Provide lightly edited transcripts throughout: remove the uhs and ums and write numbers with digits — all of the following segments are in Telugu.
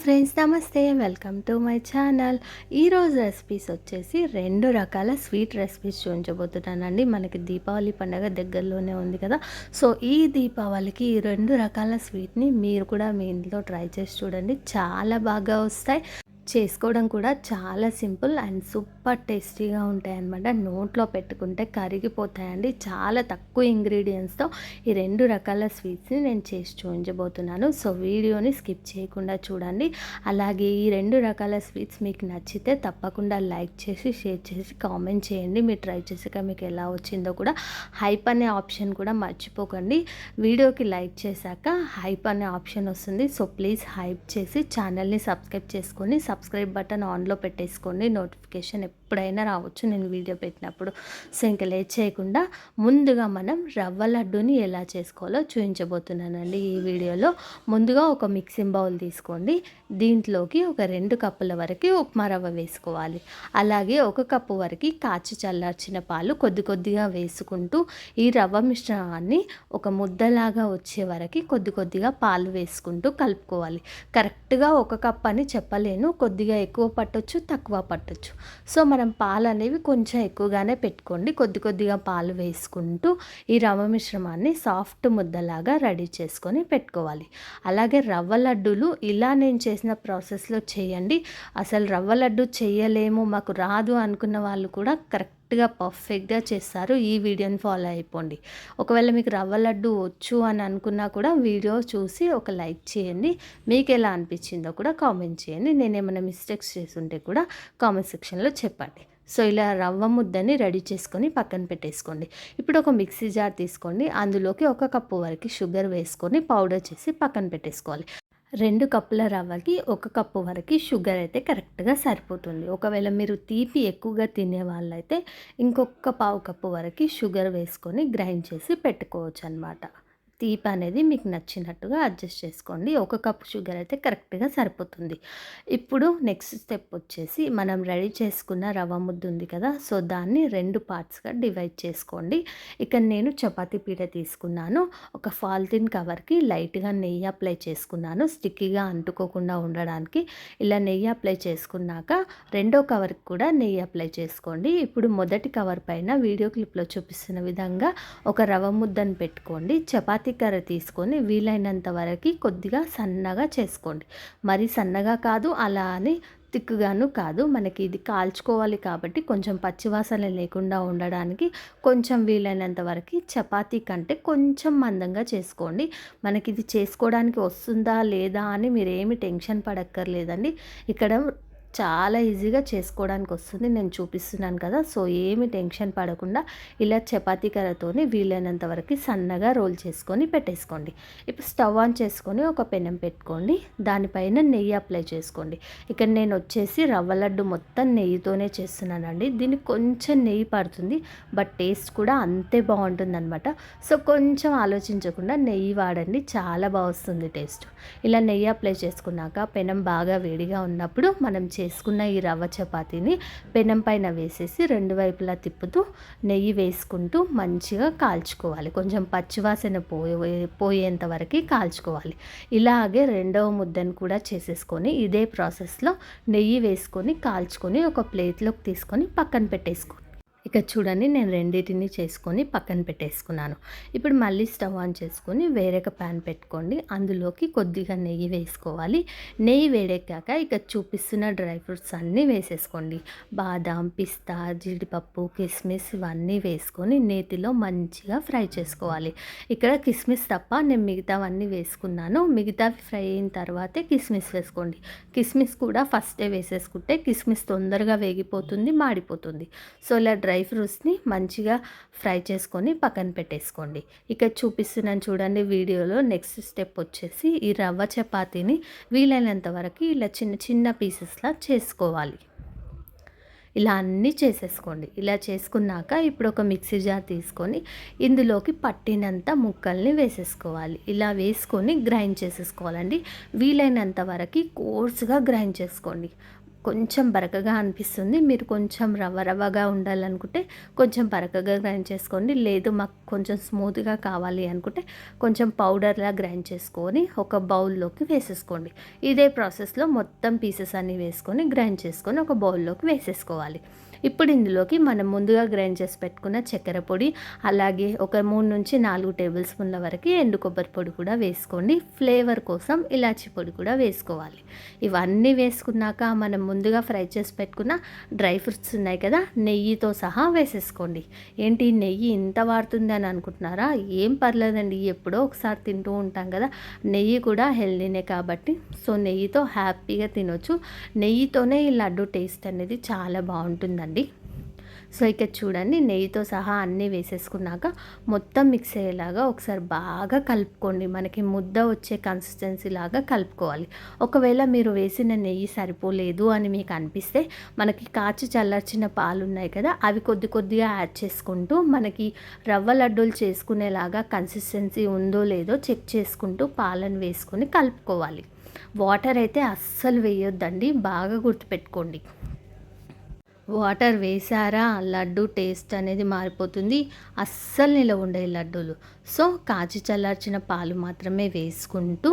ఫ్రెండ్స్, నమస్తే. Welcome to my channel. ఈరోజు రెసిపీస్ వచ్చేసి 2 రకాల స్వీట్ రెసిపీస్ చూపించబోతున్నానండి. మనకి దీపావళి పండుగ దగ్గరలోనే ఉంది కదా. సో ఈ దీపావళికి ఈ 2 రకాల స్వీట్ని మీరు కూడా మీ ఇంట్లో ట్రై చేసి చూడండి. చాలా బాగా వస్తాయి. చేసుకోవడం కూడా చాలా సింపుల్ అండ్ సూపర్ టేస్టీగా ఉంటాయన్నమాట. నోట్లో పెట్టుకుంటే కరిగిపోతాయండి. చాలా తక్కువ ఇంగ్రీడియంట్స్తో ఈ 2 రకాల స్వీట్స్ని నేను చేసి చూపించబోతున్నాను. సో వీడియోని స్కిప్ చేయకుండా చూడండి. అలాగే ఈ 2 రకాల స్వీట్స్ మీకు నచ్చితే తప్పకుండా లైక్ చేసి షేర్ చేసి కామెంట్ చేయండి. మీరు ట్రై చేసాక మీకు ఎలా వచ్చిందో కూడా. హైప్ అనే ఆప్షన్ కూడా మర్చిపోకండి. వీడియోకి లైక్ చేశాక హైప్ అనే ఆప్షన్ వస్తుంది. సో ప్లీజ్ హైప్ చేసి ఛానల్ని సబ్స్క్రైబ్ చేసుకొని సబ్స్క్రైబ్ బటన్ ఆన్లో పెట్టేసుకోండి. నోటిఫికేషన్ ఎప్పుడైనా రావచ్చు నేను వీడియో పెట్టినప్పుడు. సో ఇంకా లేట్ చేయకుండా ముందుగా మనం రవ్వ లడ్డూని ఎలా చేసుకోవాలో చూపించబోతున్నానండి ఈ వీడియోలో. ముందుగా ఒక మిక్సింగ్ బౌల్ తీసుకోండి. దీంట్లోకి ఒక 2 కప్పుల వరకు ఉప్మా రవ్వ వేసుకోవాలి. అలాగే 1 కప్పు వరకు కాచి చల్లార్చిన పాలు కొద్ది కొద్దిగా వేసుకుంటూ ఈ రవ్వ మిశ్రమాన్ని ఒక ముద్దలాగా వచ్చే వరకు కొద్ది కొద్దిగా పాలు వేసుకుంటూ కలుపుకోవాలి. కరెక్ట్గా 1 కప్ అని చెప్పలేను, కొద్దిగా ఎక్కువ పట్టొచ్చు, తక్కువ పట్టొచ్చు. సో మనం పాలు అనేవి కొంచెం ఎక్కువగానే పెట్టుకోండి. కొద్ది కొద్దిగా పాలు వేసుకుంటూ ఈ రవ్వ మిశ్రమాన్ని సాఫ్ట్ ముద్దలాగా రెడీ చేసుకొని పెట్టుకోవాలి. అలాగే రవ్వ లడ్డూలు ఇలా నేను చేసిన ప్రాసెస్లో చేయండి. అసలు రవ్వ లడ్డు చేయలేము, మాకు రాదు అనుకున్న వాళ్ళు కూడా కరెక్ట్గా పర్ఫెక్ట్గా చేస్తారు. ఈ వీడియోని ఫాలో అయిపోండి. ఒకవేళ మీకు రవ్వ లడ్డు వచ్చు అని అనుకున్నా కూడా వీడియో చూసి ఒక లైక్ చేయండి. మీకు ఎలా అనిపించిందో కూడా కామెంట్ చేయండి. నేను ఏమైనా మిస్టేక్స్ చేస్తుంటే కూడా కామెంట్ సెక్షన్లో చెప్పండి. సో ఇలా రవ్వ ముద్దని రెడీ చేసుకొని పక్కన పెట్టేసుకోండి. ఇప్పుడు ఒక మిక్సీ జార్ తీసుకోండి. అందులోకి 1 కప్పు వరకు షుగర్ వేసుకొని పౌడర్ చేసి పక్కన పెట్టేసుకోవాలి. 2 కప్పుల రవ్వకి 1 కప్పు వరకు షుగర్ అయితే కరెక్ట్గా సరిపోతుంది. ఒకవేళ మీరు తీపి ఎక్కువగా తినే వాళ్ళైతే ఇంకొక పావు కప్పు వరకు షుగర్ వేసుకొని గ్రైండ్ చేసి పెట్టుకోవచ్చు అన్నమాట. తీపి అనేది మీకు నచ్చినట్టుగా అడ్జస్ట్ చేసుకోండి. 1 కప్పు షుగర్ అయితే కరెక్ట్గా సరిపోతుంది. ఇప్పుడు నెక్స్ట్ స్టెప్ వచ్చేసి మనం రెడీ చేసుకున్న రవ్వ ముద్ద ఉంది కదా, సో దాన్ని 2 పార్ట్స్గా డివైడ్ చేసుకోండి. ఇక్కడ నేను చపాతీ పీట తీసుకున్నాను. ఒక పాలిథిన్ కవర్కి లైట్గా నెయ్యి అప్లై చేసుకున్నాను, స్టిక్కీగా అంటుకోకుండా ఉండడానికి. ఇలా నెయ్యి అప్లై చేసుకున్నాక రెండో కవర్కి కూడా నెయ్యి అప్లై చేసుకోండి. ఇప్పుడు మొదటి కవర్ పైన వీడియో క్లిప్లో చూపిస్తున్న విధంగా ఒక రవ్వ ముద్దను పెట్టుకోండి. చపాతీ కర్ర తీసుకొని వీలైనంత వరకు కొద్దిగా సన్నగా చేసుకోండి. మరి సన్నగా కాదు, అలా అని తిక్కుగాను కాదు. మనకి ఇది కాల్చుకోవాలి కాబట్టి కొంచెం పచ్చివాసన లేకుండా ఉండడానికి కొంచెం వీలైనంత వరకు చపాతీ కంటే కొంచెం మందంగా చేసుకోండి. మనకి ఇది చేసుకోవడానికి వస్తుందా లేదా అని మీరేమి టెన్షన్ పడక్కర్లేదండి. ఇక్కడ చాలా ఈజీగా చేసుకోవడానికి వస్తుంది, నేను చూపిస్తున్నాను కదా. సో ఏమి టెన్షన్ పడకుండా ఇలా చపాతీ కర్రతోని వీలైనంత వరకు సన్నగా రోల్ చేసుకొని పెట్టేసుకోండి. ఇప్పుడు స్టవ్ ఆన్ చేసుకొని ఒక పెనం పెట్టుకోండి. దానిపైన నెయ్యి అప్లై చేసుకోండి. ఇక్కడ నేను వచ్చేసి రవ్వ లడ్డు మొత్తం నెయ్యితోనే చేస్తున్నానండి. దీనికి కొంచెం నెయ్యి పడుతుంది, బట్ టేస్ట్ కూడా అంతే బాగుంటుంది అనమాట. సో కొంచెం ఆలోచించకుండా నెయ్యి వాడండి, చాలా బాగా వస్తుంది టేస్ట్. ఇలా నెయ్యి అప్లై చేసుకున్నాక పెనం బాగా వేడిగా ఉన్నప్పుడు మనం చేసుకున్న ఈ రవ్వ చపాతీని పెనం పైన వేసేసి 2 వైపులా తిప్పుతూ నెయ్యి వేసుకుంటూ మంచిగా కాల్చుకోవాలి. కొంచెం పచ్చివాసన పోయేంత వరకు కాల్చుకోవాలి. ఇలాగే రెండవ ముద్దను కూడా చేసేసుకొని ఇదే ప్రాసెస్లో నెయ్యి వేసుకొని కాల్చుకొని ఒక ప్లేట్లోకి తీసుకొని పక్కన పెట్టేసుకోండి. ఇక చూడండి, నేను రెండింటిని చేసుకొని పక్కన పెట్టేసుకున్నాను. ఇప్పుడు మళ్ళీ స్టవ్ ఆన్ చేసుకొని వేరొక ప్యాన్ పెట్టుకోండి. అందులోకి కొద్దిగా నెయ్యి వేసుకోవాలి. నెయ్యి వేడెక్కాక ఇక చూపిస్తున్న డ్రై ఫ్రూట్స్ అన్నీ వేసేసుకోండి. బాదాం, పిస్తా, జీడిపప్పు, కిస్మిస్ ఇవన్నీ వేసుకొని నేతిలో మంచిగా ఫ్రై చేసుకోవాలి. ఇక్కడ కిస్మిస్ తప్ప నేను మిగతావన్నీ వేసుకున్నాను. మిగతావి ఫ్రై అయిన తర్వాతే కిస్మిస్ వేసుకోండి. కిస్మిస్ కూడా ఫస్టే వేసేసుకుంటే కిస్మిస్ తొందరగా వేగిపోతుంది, మాడిపోతుంది. సో ఇలా డ్రై ఫ్రూట్స్ని మంచిగా ఫ్రై చేసుకొని పక్కన పెట్టేసుకోండి. ఇక చూపిస్తున్నాను చూడండి వీడియోలో. నెక్స్ట్ స్టెప్ వచ్చేసి ఈ రవ్వ చపాతీని వీలైనంత వరకు ఇలా చిన్న చిన్న పీసెస్లా చేసుకోవాలి. ఇలా అన్నీ చేసేసుకోండి. ఇలా చేసుకున్నాక ఇప్పుడు ఒక మిక్సీ జార్ తీసుకొని ఇందులోకి పట్టినంత ముక్కల్ని వేసేసుకోవాలి. ఇలా వేసుకొని గ్రైండ్ చేసేసుకోవాలండి. వీలైనంత వరకు కోర్స్గా గ్రైండ్ చేసుకోండి. కొంచెం బరకగా అనిపిస్తుంది. మీరు కొంచెం రవ్వగా ఉండాలనుకుంటే కొంచెం బరకగా గ్రైండ్ చేసుకోండి. లేదు మాకు కొంచెం స్మూత్గా కావాలి అనుకుంటే కొంచెం పౌడర్లా గ్రైండ్ చేసుకొని ఒక బౌల్లోకి వేసేసుకోండి. ఇదే ప్రాసెస్లో మొత్తం పీసెస్ అన్నీ వేసుకొని గ్రైండ్ చేసుకొని ఒక బౌల్లోకి వేసేసుకోవాలి. ఇప్పుడు ఇందులోకి మనం ముందుగా గ్రైండ్ చేసి పెట్టుకున్న చక్కెర పొడి, అలాగే ఒక 3-4 టేబుల్ స్పూన్ల వరకు ఎండు కొబ్బరి పొడి కూడా వేసుకోండి. ఫ్లేవర్ కోసం ఇలాచి పొడి కూడా వేసుకోవాలి. ఇవన్నీ వేసుకున్నాక మనం ముందుగా ఫ్రై చేసి పెట్టుకున్న డ్రై ఫ్రూట్స్ ఉన్నాయి కదా, నెయ్యితో సహా వేసేసుకోండి. ఏంటి నెయ్యి ఇంత వాడుతుంది అని అనుకుంటున్నారా? ఏం పర్లేదండి, ఎప్పుడో ఒకసారి తింటూ ఉంటాం కదా, నెయ్యి కూడా హెల్దీనే కాబట్టి సో నెయ్యితో హ్యాపీగా తినొచ్చు. నెయ్యితోనే ఈ లడ్డు టేస్ట్ అనేది చాలా బాగుంటుందండి. సో ఇక చూడండి, నెయ్యితో సహా అన్నీ వేసేసుకున్నాక మొత్తం మిక్స్ అయ్యేలాగా ఒకసారి బాగా కలుపుకోండి. మనకి ముద్ద వచ్చే కన్సిస్టెన్సీ లాగా కలుపుకోవాలి. ఒకవేళ మీరు వేసిన నెయ్యి సరిపోలేదు అని మీకు అనిపిస్తే మనకి కాచి చల్లార్చిన పాలు ఉన్నాయి కదా, అవి కొద్దిగా యాడ్ చేసుకుంటూ మనకి రవ్వ లడ్డూలు చేసుకునేలాగా కన్సిస్టెన్సీ ఉందో లేదో చెక్ చేసుకుంటూ పాలను వేసుకొని కలుపుకోవాలి. వాటర్ అయితే అస్సలు వేయొద్దండి, బాగా గుర్తుపెట్టుకోండి. వాటర్ వేసారా లడ్డు టేస్ట్ అనేది మారిపోతుంది. అస్సలు నిలవ ఉండే లడ్డూలు. సో కాచి చల్లార్చిన పాలు మాత్రమే వేసుకుంటూ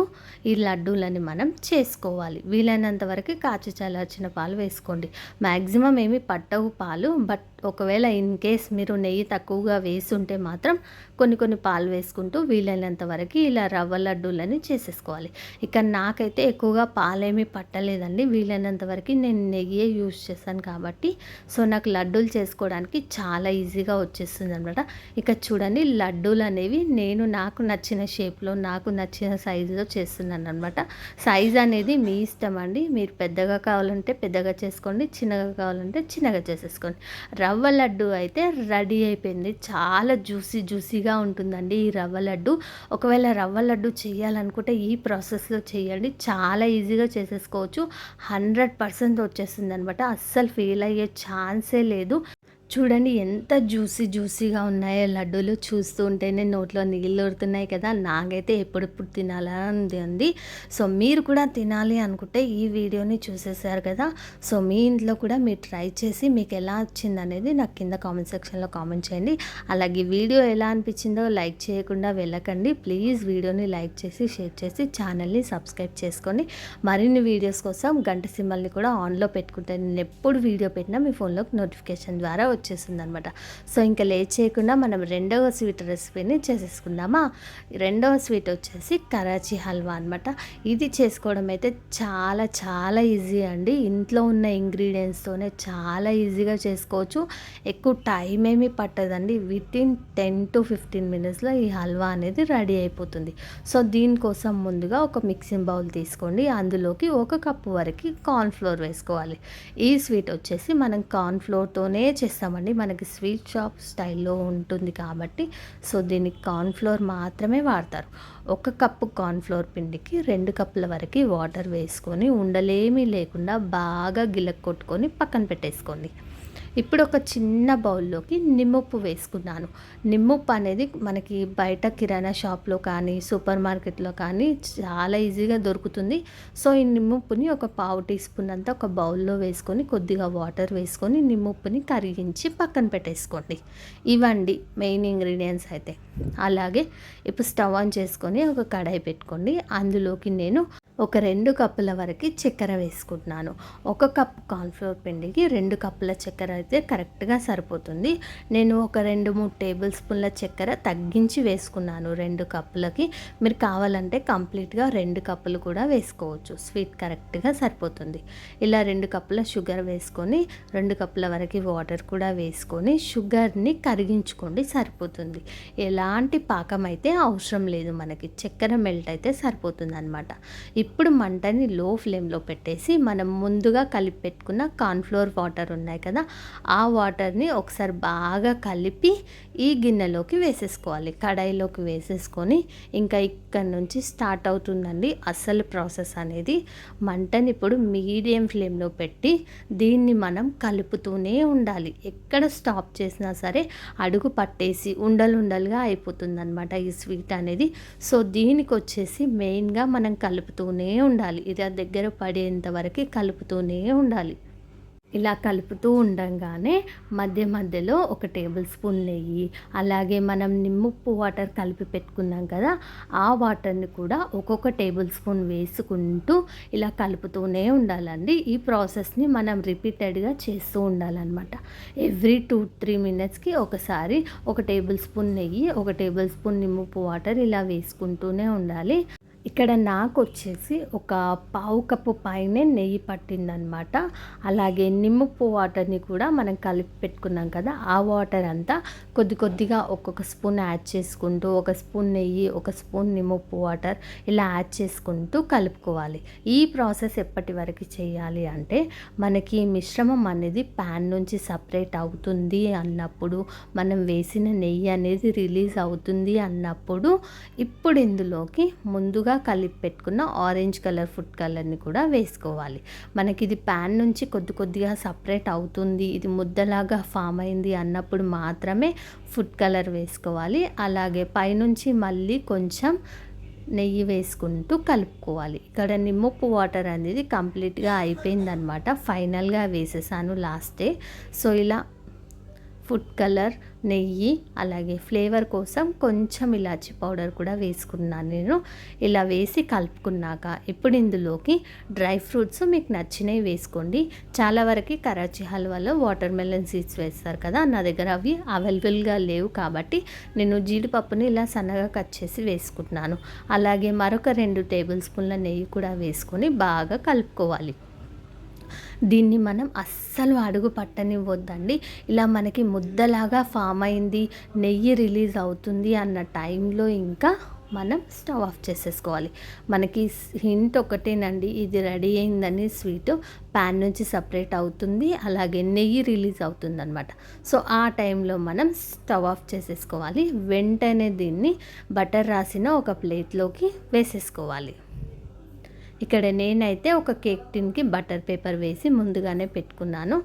ఈ లడ్డూలని మనం చేసుకోవాలి. వీలైనంత వరకు కాచి చల్లార్చిన పాలు వేసుకోండి. మ్యాక్సిమం ఏమి పట్టవు పాలు, బట్ ఒకవేళ ఇన్ కేస్ మీరు నెయ్యి తక్కువగా వేసుంటే మాత్రం కొన్ని పాలు వేసుకుంటూ వీలైనంత వరకు ఇలా రవ్వ లడ్డూలని చేసేసుకోవాలి. ఇక నాకైతే ఎక్కువగా పాలేమీ పట్టలేదండి, వీలైనంత వరకు నేను నెయ్యే యూజ్ చేశాను కాబట్టి సో నాకు లడ్డూలు చేసుకోవడానికి చాలా ఈజీగా వచ్చేస్తుంది అనమాట. ఇక చూడండి, లడ్డూలు అనేవి నేను నాకు నచ్చిన షేప్లో నాకు నచ్చిన సైజులో చేస్తున్నాను అనమాట. సైజ్ అనేది మీ ఇష్టం అండి, మీరు పెద్దగా కావాలంటే పెద్దగా చేసుకోండి, చిన్నగా కావాలంటే చిన్నగా చేసేసుకోండి. రవ్వ లడ్డు అయితే రెడీ అయిపోయింది. చాలా జ్యూసీగా ఉంటుందండి ఈ రవ్వ లడ్డు. ఒకవేళ రవ్వ లడ్డు చేయాలనుకుంటే ఈ ప్రాసెస్లో చేయండి, చాలా ఈజీగా చేసేసుకోవచ్చు. 100% వచ్చేస్తుంది అనమాట. అస్సలు ఫెయిల్ అయ్యే ఛాన్సే లేదు. చూడండి ఎంత జ్యూసీగా ఉన్నాయో లడ్డూలు. చూస్తూ ఉంటేనే నోట్లో నీళ్ళు ఊరుతున్నాయి కదా, నాకైతే ఎప్పుడెప్పుడు తినాలని ఉంది. సో మీరు కూడా తినాలి అనుకుంటే ఈ వీడియోని చూసేసారు కదా, సో మీ ఇంట్లో కూడా మీరు ట్రై చేసి మీకు ఎలా వచ్చింది అనేది నాకు కింద కామెంట్ సెక్షన్లో కామెంట్ చేయండి. అలాగే వీడియో ఎలా అనిపించిందో లైక్ చేయకుండా వెళ్ళకండి ప్లీజ్. వీడియోని లైక్ చేసి షేర్ చేసి ఛానల్ని సబ్స్క్రైబ్ చేసుకోండి. మరిన్ని వీడియోస్ కోసం గంట సింబల్ని కూడా ఆన్లో పెట్టుకుంటే నేను ఎప్పుడు వీడియో పెట్టినా మీ ఫోన్లోకి నోటిఫికేషన్ ద్వారా వచ్చేస్తుంది అనమాట. సో ఇంకా లేట్ చేయకుండా మనం రెండవ స్వీట్ రెసిపీని చేసేసుకుందామా. రెండవ స్వీట్ వచ్చేసి కరాచీ హల్వా అనమాట. ఇది చేసుకోవడం అయితే చాలా ఈజీ అండి. ఇంట్లో ఉన్న ఇంగ్రీడియంట్స్తోనే చాలా ఈజీగా చేసుకోవచ్చు. ఎక్కువ టైం ఏమీ పట్టదండి. వితిన్ 10 to 15 మినిట్స్లో ఈ హల్వా అనేది రెడీ అయిపోతుంది. సో దీనికోసం ముందుగా ఒక మిక్సింగ్ బౌల్ తీసుకోండి. అందులోకి 1 కప్పు వరకు కార్న్ఫ్లోర్ వేసుకోవాలి. ఈ స్వీట్ వచ్చేసి మనం కార్న్ఫ్లోర్తోనే చేస్తామండి. మనకి స్వీట్ షాప్ స్టైల్లో ఉంటుంది కాబట్టి సో దీనికి కార్న్ఫ్లోర్ మాత్రమే వాడతారు. 1 కప్పు కార్న్ఫ్లోర్ పిండికి 2 కప్పుల వరకు వాటర్ వేసుకొని ఉండలేమీ లేకుండా బాగా గిలక్కొట్టుకొని పక్కన పెట్టేసుకోండి. ఇప్పుడు ఒక చిన్న బౌల్లోకి నిమ్మప్పు వేసుకున్నాను. నిమ్మప్పు అనేది మనకి బయట కిరాణా షాప్లో కానీ సూపర్ మార్కెట్లో కానీ చాలా ఈజీగా దొరుకుతుంది. సో ఈ నిమ్మప్పుని ఒక 1/2 టీ స్పూన్ అంతా ఒక బౌల్లో వేసుకొని కొద్దిగా వాటర్ వేసుకొని నిమ్మప్పుని కరిగించి పక్కన పెట్టేసుకోండి. ఇవండి మెయిన్ ఇంగ్రీడియంట్స్ అయితే. అలాగే ఇప్పుడు స్టవ్ ఆన్ చేసుకొని ఒక కడాయి పెట్టుకోండి. అందులోకి నేను ఒక 2 కప్పుల వరకు చక్కెర వేసుకుంటున్నాను. 1 కప్పు కార్న్ఫ్లోర్ పిండికి 2 కప్పుల చక్కెర అయితే కరెక్ట్గా సరిపోతుంది. నేను ఒక 2-3 టేబుల్ స్పూన్ల చక్కెర తగ్గించి వేసుకున్నాను 2 కప్పులకి. మీరు కావాలంటే కంప్లీట్గా 2 కప్పులు కూడా వేసుకోవచ్చు. స్వీట్ కరెక్ట్గా సరిపోతుంది. ఇలా 2 కప్పుల షుగర్ వేసుకొని 2 కప్పుల వరకు వాటర్ కూడా వేసుకొని షుగర్ని కరిగించుకోండి, సరిపోతుంది. ఎలాంటి పాకం అయితే అవసరం లేదు, మనకి చక్కెర మెల్ట్ అయితే సరిపోతుంది అనమాట. ఇప్పుడు మంటని లో ఫ్లేమ్లో పెట్టేసి మనం ముందుగా కలిపి పెట్టుకున్న కార్న్ఫ్లోర్ వాటర్ ఉన్నాయి కదా, ఆ వాటర్ని ఒకసారి బాగా కలిపి ఈ గిన్నెలోకి వేసేసుకోవాలి. కడాయిలోకి వేసేసుకొని ఇంకా ఇక్కడ నుంచి స్టార్ట్ అవుతుందండి అసలు ప్రాసెస్ అనేది. మంటని ఇప్పుడు మీడియం ఫ్లేమ్లో పెట్టి దీన్ని మనం కలుపుతూనే ఉండాలి. ఎక్కడ స్టాప్ చేసినా సరే అడుగు పట్టేసి ఉండలుగా అయిపోతుంది అనమాట ఈ స్వీట్ అనేది. సో దీనికి వచ్చేసి మెయిన్గా మనం కలుపుతూనే కలుపుతూనే ఉండాలి. ఇది ఆ దగ్గర పడేంత వరకు కలుపుతూనే ఉండాలి. ఇలా కలుపుతూ ఉండంగానే మధ్య మధ్యలో ఒక టేబుల్ స్పూన్ నెయ్యి, అలాగే మనం నిమ్మప్పు వాటర్ కలిపి పెట్టుకున్నాం కదా, ఆ వాటర్ని కూడా ఒక్కొక్క టేబుల్ స్పూన్ వేసుకుంటూ ఇలా కలుపుతూనే ఉండాలండి. ఈ ప్రాసెస్ని మనం రిపీటెడ్గా చేస్తూ ఉండాలన్నమాట. ఎవ్రీ 2-3 మినిట్స్కి ఒకసారి ఒక టేబుల్ స్పూన్ నెయ్యి, ఒక టేబుల్ స్పూన్ నిమ్మప్పు వాటర్ ఇలా వేసుకుంటూనే ఉండాలి. ఇక్కడ నాకొచ్చేసి ఒక పావు కప్పు పైనే నెయ్యి పట్టిందనమాట. అలాగే నిమ్మప్పు వాటర్ని కూడా మనం కలిపి పెట్టుకున్నాం కదా, ఆ వాటర్ అంతా కొద్ది కొద్దిగా ఒక్కొక్క స్పూన్ యాడ్ చేసుకుంటూ, ఒక స్పూన్ నెయ్యి, ఒక స్పూన్ నిమ్మప్పు వాటర్ ఇలా యాడ్ చేసుకుంటూ కలుపుకోవాలి. ఈ ప్రాసెస్ ఎప్పటి వరకు చేయాలి అంటే, మనకి మిశ్రమం అనేది ప్యాన్ నుంచి సపరేట్ అవుతుంది అన్నప్పుడు, మనం వేసిన నెయ్యి అనేది రిలీజ్ అవుతుంది అన్నప్పుడు, ఇప్పుడు ఇందులోకి ముందుగా కలిపి పెట్టుకున్న ఆరెంజ్ కలర్ ఫుడ్ కలర్ని కూడా వేసుకోవాలి. మనకి ఇది ప్యాన్ నుంచి కొద్ది కొద్దిగా సపరేట్ అవుతుంది, ఇది ముద్దలాగా ఫామ్ అయింది అన్నప్పుడు మాత్రమే ఫుడ్ కలర్ వేసుకోవాలి. అలాగే పైనుంచి మళ్ళీ కొంచెం నెయ్యి వేసుకుంటూ కలుపుకోవాలి. ఇక్కడ నిమ్మప్పు వాటర్ అనేది కంప్లీట్గా అయిపోయిందనమాట. ఫైనల్గా వేసేసాను లాస్ట్ డే. సో ఇలా ఫుడ్ కలర్, నెయ్యి, అలాగే ఫ్లేవర్ కోసం కొంచెం ఇలాచీ పౌడర్ కూడా వేసుకున్నాను నేను. ఇలా వేసి కలుపుకున్నాక ఇప్పుడు ఇందులోకి డ్రై ఫ్రూట్స్ మీకు నచ్చినవి వేసుకోండి. చాలా వరకు కరాచీ హల్వాలో వాటర్ మెలన్ సీడ్స్ వేస్తారు కదా, నా దగ్గర అవి అవైలబుల్గా లేవు కాబట్టి నేను జీడిపప్పుని ఇలా సన్నగా కట్ చేసి వేసుకుంటున్నాను. అలాగే మరొక 2 టేబుల్ స్పూన్ల నెయ్యి కూడా వేసుకొని బాగా కలుపుకోవాలి. దీన్ని మనం అస్సలు అడుగు పట్టనివ్వద్దండి. ఇలా మనకి ముద్దలాగా ఫామ్ అయింది, నెయ్యి రిలీజ్ అవుతుంది అన్న టైంలో ఇంకా మనం స్టవ్ ఆఫ్ చేసేసుకోవాలి. మనకి హింట్ ఒకటేనండి, ఇది రెడీ అయిందని స్వీట్ ప్యాన్ నుంచి సపరేట్ అవుతుంది, అలాగే నెయ్యి రిలీజ్ అవుతుంది అనమాట. సో ఆ టైంలో మనం స్టవ్ ఆఫ్ చేసేసుకోవాలి. వెంటనే దీన్ని బటర్ రాసిన ఒక ప్లేట్లోకి వేసేసుకోవాలి. ఇక్కడ నేనైతే ఒక కేక్ టిన్కి బటర్ పేపర్ వేసి ముందుగానే పెట్టుకున్నాను.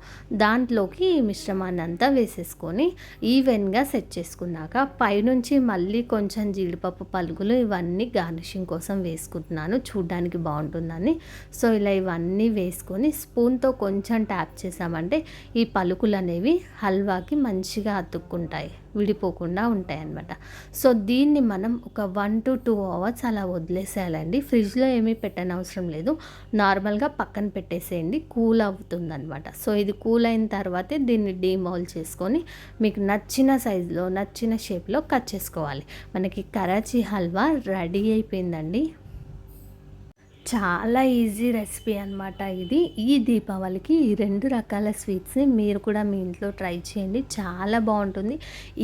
దాంట్లోకి ఈ మిశ్రమాన్ని అంతా వేసేసుకొని ఈవెన్గా సెట్ చేసుకున్నాక పైనుంచి మళ్ళీ కొంచెం జీడిపప్పు పలుకులు ఇవన్నీ గార్నిషింగ్ కోసం వేసుకుంటున్నాను, చూడ్డానికి బాగుంటుందని. సో ఇలా ఇవన్నీ వేసుకొని స్పూన్తో కొంచెం ట్యాప్ చేసామంటే ఈ పలుకులు అనేవి హల్వాకి మంచిగా అతుక్కుంటాయి, విడిపోకుండా ఉంటాయి అన్నమాట. సో దీన్ని మనం ఒక 1 to 2 అవర్స్ అలా వదిలేసేయాలండి. ఫ్రిడ్జ్లో ఏమీ పెట్టనవసరం లేదు, నార్మల్గా పక్కన పెట్టేసేయండి, కూల్ అవుతుందన్నమాట. సో ఇది కూల్ అయిన తర్వాతే దీన్ని డీమౌల్ చేసుకొని మీకు నచ్చిన సైజులో నచ్చిన షేప్లో కట్ చేసుకోవాలి. మనకి కరాచీ హల్వా రెడీ అయిపోయిందండి. చాలా ఈజీ రెసిపీ అనమాట ఇది. ఈ దీపావళికి ఈ 2 రకాల స్వీట్స్ని మీరు కూడా మీ ఇంట్లో ట్రై చేయండి, చాలా బాగుంటుంది.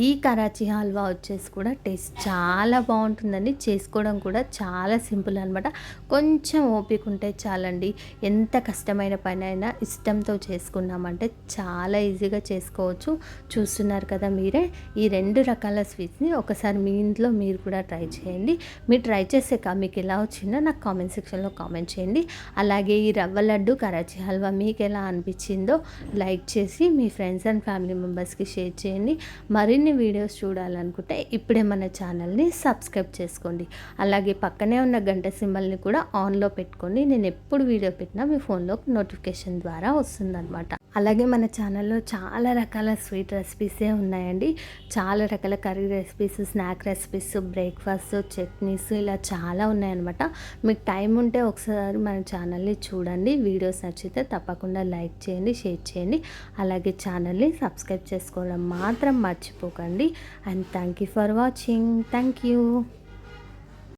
ఈ కరాచీ హల్వా వచ్చేసి కూడా టేస్ట్ చాలా బాగుంటుందండి, చేసుకోవడం కూడా చాలా సింపుల్ అనమాట. కొంచెం ఓపిక ఉంటే చాలండి, ఎంత కష్టమైన పని అయినా ఇష్టంతో చేసుకున్నామంటే చాలా ఈజీగా చేసుకోవచ్చు. చూస్తున్నారు కదా మీరే, ఈ 2 రకాల స్వీట్స్ని ఒకసారి మీ ఇంట్లో మీరు కూడా ట్రై చేయండి. మీరు ట్రై చేసాక మీకు ఎలా వచ్చిందో నాకు కామెంట్ సెక్షన్లో కామెంట్ చేయండి. అలాగే ఈ రవ్వ లడ్డు కరాచీ హల్వా మీకు ఎలా అనిపించిందో లైక్ చేసి మీ ఫ్రెండ్స్ అండ్ ఫ్యామిలీ మెంబర్స్కి షేర్ చేయండి. మరిన్ని వీడియోస్ చూడాలనుకుంటే ఇప్పుడే మన ఛానల్ని సబ్స్క్రైబ్ చేసుకోండి. అలాగే పక్కనే ఉన్న గంట సింబల్ని కూడా ఆన్లో పెట్టుకోండి, నేను ఎప్పుడు వీడియో పెట్టినా మీ ఫోన్లో నోటిఫికేషన్ ద్వారా వస్తుందన్నమాట. అలాగే మన ఛానల్లో చాలా రకాల స్వీట్ రెసిపీసే ఉన్నాయండి, చాలా రకాల curry recipes, snack recipes, breakfast, chutneys, ఇలా చాలా ఉన్నాయన్నమాట. మీకు టైం ఉంటే ఒకసారి మన ఛానల్ని చూడండి. వీడియోస్ నచ్చితే తప్పకుండా లైక్ చేయండి, షేర్ చేయండి. అలాగే ఛానల్ని సబ్స్క్రైబ్ చేసుకోవడం మాత్రం మర్చిపోకండి. And thank you for watching. Thank you.